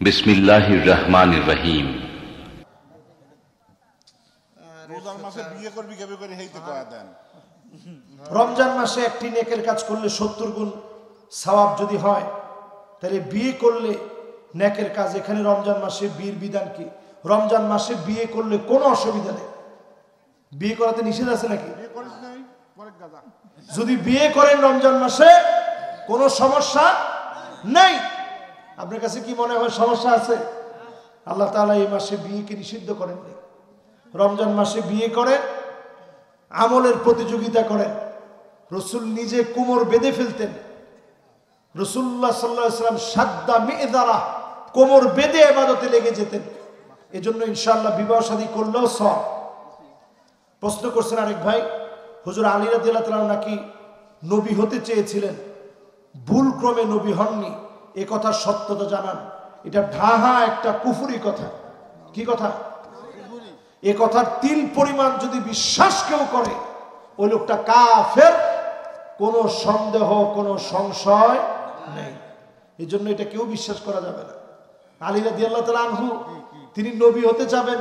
বিসমিল্লাহির রহমানির রহিম। রমজান মাসে একটি নেকের কাজ করলে 70 গুণ সওয়াব যদি হয়, তাহলে বিয়ে করলে নেকের কাজ। এখানে রমজান মাসে বিয়ের বিধান কি? রমজান মাসে বিয়ে করলে কোনো অসুবিধা নেই। বিয়ে করাতে নিষেধ আছে নাকি? যদি বিয়ে করেন রমজান মাসে কোনো সমস্যা নেই। আপনার কাছে কি মনে হয় সমস্যা আছে? আল্লাহ তাআলা এই মাসে বিয়েকে নিষিদ্ধ করেননি। রমজান মাসে বিয়ে করেন, আমলের প্রতিযোগিতা করেন। রসুল নিজে কোমর বেঁধে ফেলতেন। রাসূলুল্লাহ সাল্লাল্লাহু আলাইহি ওয়াসাল্লাম সাদ্দা মি'যারা, কোমর বেঁধে ইবাদতে লেগে যেতেন। এজন্য ইনশাআল্লাহ বিবাহ শাদী করলেও সওয়াব। প্রশ্ন করছেন আরেক ভাই, হুজুর আলী রাদিয়াল্লাহু তাআলা নাকি নবী হতে চেয়েছিলেন, ভুল ক্রমে নবী হননি, এ কথা সত্যতা জানান। এটা ঢাহা একটা কুফরি কথা। কি কথা? এ কথার তিল পরিমাণ যদি বিশ্বাস কেউ করে, ওই লোকটা কাফের, কোনো সন্দেহ কোনো সংশয় নেই। এই জন্য এটা কেউ বিশ্বাস করা যাবে না। আলী রাদিয়াল্লাহু তাআলা আনহু তিনি নবী হতে যাবেন,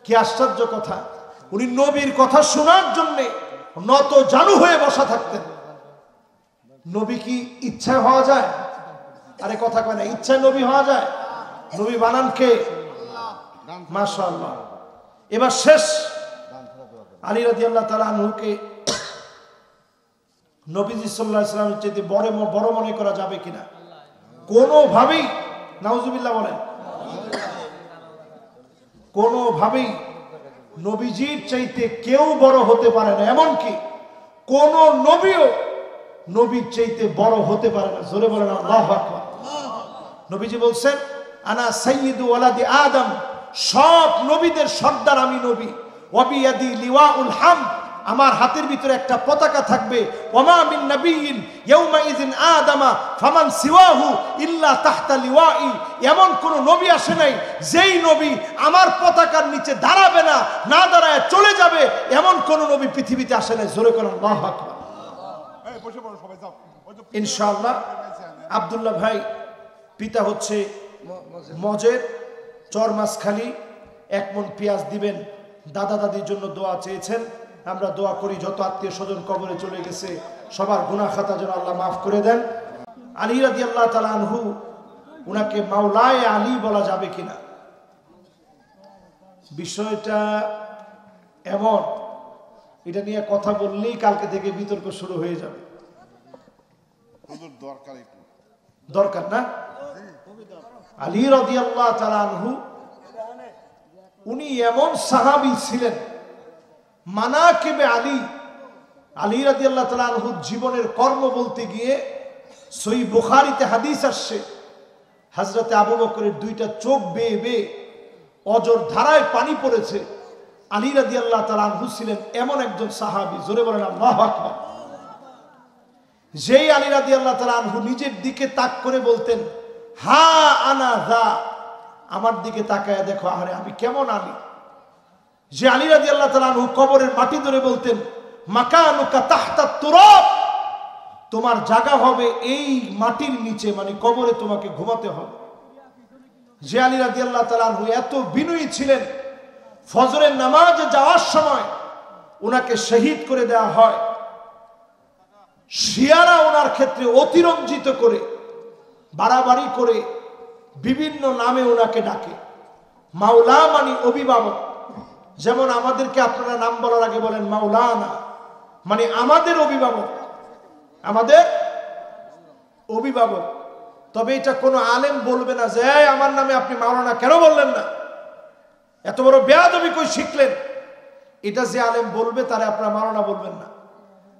কি আশ্চর্য কথা! উনি নবীর কথা শোনার জন্য নত জানু হয়ে বসা থাকতেন। নবী কি ইচ্ছায় হওয়া যায়? আরে কথা কয় না, ইচ্ছায় নবী হওয়া যায়? নবী বানান কে? মাশাআল্লাহ। এবার শেষ, আলী রাদিয়াল্লাহু তাআলা আনহুকে নবীজি সাল্লাল্লাহু আলাইহি ওয়াসাল্লামের চাইতে বড় মনে করা যাবে কিনা? কোনোভাবেই, নাউজুবিল্লাহ বলেন, কোনোভাবেই নবীজির চাইতে কেউ বড় হতে পারে না। এমনকি কোন নবীও নবীর চাইতে বড় হতে পারে না। জোরে বলেন আল্লাহু আকবার। নবীজি বলছেন, আনা সাইয়্যিদু ওয়ালাদি আদম, সব নবীদের সর্দার আমি নবী। ওয়াবিয়াদি লিওয়াউল হামদ, আমার হাতের ভিতরে একটা পতাকা থাকবে। ওয়ামা মিন নাবিয়্যিন ইয়াউমা ইযিন আদামা ফামান সিওয়াহু ইল্লা তাহতা লিওয়াই, এমন কোন নবী আসে নাই যেই নবী আমার পতাকার নিচে দাঁড়াবে না, না দাঁড়ায় চলে যাবে, এমন কোন নবী পৃথিবীতে আসে নাই। জোরে করেন আল্লাহু আকবার। ইনশাআল্লাহ আব্দুল্লাহ ভাই পিতা হচ্ছে মজের, চরমাসখালী, 1 মণ পেঁয়াজ দিবেন। দাদা দাদির জন্য দোয়া চেয়েছেন। আমরা দোয়া করি যত আত্মীয় স্বজন কবরে চলে গেছে সবার গুনাহ খাতা যেন আল্লাহ মাফ করে দেন। আলী রাদিয়াল্লাহু তাআলা আনহু, উনাকে মাওলায়ে আলী বলা যাবে কিনা? বিষয়টা এমন, এটা নিয়ে কথা বললেই কালকে থেকে বিতর্ক শুরু হয়ে যাবে। দরকার না? আলী রাদিয়াল্লাহু তাআলা আনহু উনি এমন সাহাবী ছিলেন, মানাকিবে আলী, আলী রাদিয়াল্লাহু তাআলা আনহুর জীবনের কর্ম বলতে গিয়ে সহিহ বুখারীতে হাদিস আসছে, হযরতে আবু বকরের 2টা চোখ বেয়ে বেয়ে অজর ধারায় পানি পড়েছে। আলী রাদিয়াল্লাহু তাআলা আনহু ছিলেন এমন একজন সাহাবী। জোরে বলেন আল্লাহু আকবার। যেই আলী রাদিয়াল্লাহু তাআলা আনহু নিজের দিকে তাক করে বলতেন, হা আনা যা, আমার দিকে তাকায় দেখো, আরে আমি কেমন আলী। যে আলী রাদিয়াল্লাহু তাআলা আনহু কবরের মাটি ধরে বলতেন, মাকানুকা তাহতা তুরাব, তোমার জায়গা হবে এই মাটির নিচে, মানে কবরে তোমাকে ঘুমাতে হবে। যে আলী রাদিয়াল্লাহু তাআলা আনহু এত বিনয়ী ছিলেন, ফজরের নামাজে যাওয়ার সময় ওনাকে শহীদ করে দেওয়া হয়। শিয়ারা ওনার ক্ষেত্রে অতিরঞ্জিত করে, বাড়াবাড়ি করে বিভিন্ন নামে ওনাকে ডাকে। মাওলা মানে অভিভাবক। যেমন আমাদেরকে আপনারা নাম বলার আগে বলেন মাওলানা, মানে আমাদের অভিভাবক, আমাদের অভিভাবক। তবে এটা কোনো আলেম বলবে না যে আমার নামে আপনি মাওলানা কেন বললেন না, এত বড় বেয়াদবি কই শিখলেন। এটা যে আলেম বলবে তারে আপনারা মাওলানা বলবেন না।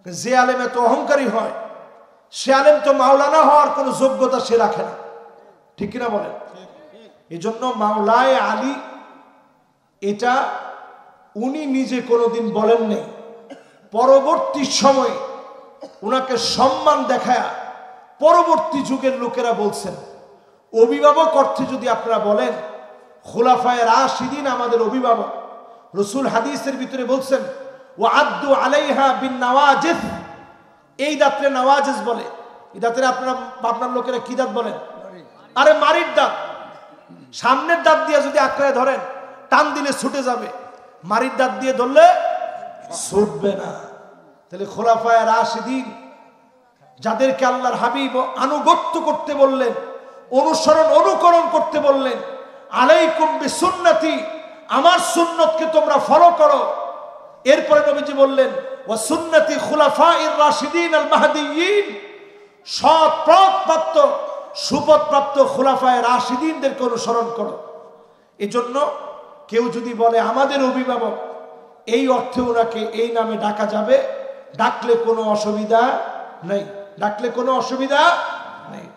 যে আলেম এত অহংকারী হয়, সে আলেম তো মাওলানা হওয়ার কোনো যোগ্যতা সে রাখে না। ঠিক কিনা বলেন? এই জন্য মাওলায়ে আলী, এটা উনি নিজে কোনোদিন বলেন নেই। পরবর্তী সময়ে উনাকে সম্মান দেখায় পরবর্তী যুগের লোকেরা বলছেন। অভিভাবক অর্থে যদি আপনারা বলেন, খুলাফায়ে রাশিদিন আমাদের অভিভাবক। রাসূল হাদিসের ভিতরে বলছেন, ওয়া আদ্দু আলাইহা বিন নওয়াজিজ, এই দাঁতরে নওয়াজিজ বলে। এই দাঁতরে আপনার লোকেরা কি দাঁত বলেন? আরে মারির দাঁত। সামনের দাঁত দিয়ে যদি আঁকড়ায় ধরেন টান দিলে ছুটে যাবে, মারির দাঁত দিয়ে ধরলে ছুটবে না। তাহলে খোলাফায়ে রাশিদিন যাদেরকে আল্লাহর হাবিব আনুগত্য করতে বললেন, অনুকরণ করতে বললেন, আলাইকুম বিসুন্নতি, আমার সুন্নতকে তোমরা ফলো করো। এরপরে নবীজি বললেন ওয়া সুন্নতি খুলাফায়ে রাশিদিন আল মাহদিয়িন, সৎ পথপ্রাপ্ত সুপথপ্রাপ্ত খুলাফায়ে রাশিদিনদেরকে অনুসরণ করো। এজন্য কেউ যদি বলে আমাদের অভিভাবক, এই অর্থে ওনাকে এই নামে ডাকা যাবে, ডাকলে কোনো অসুবিধা নেই, ডাকলে কোনো অসুবিধা নেই।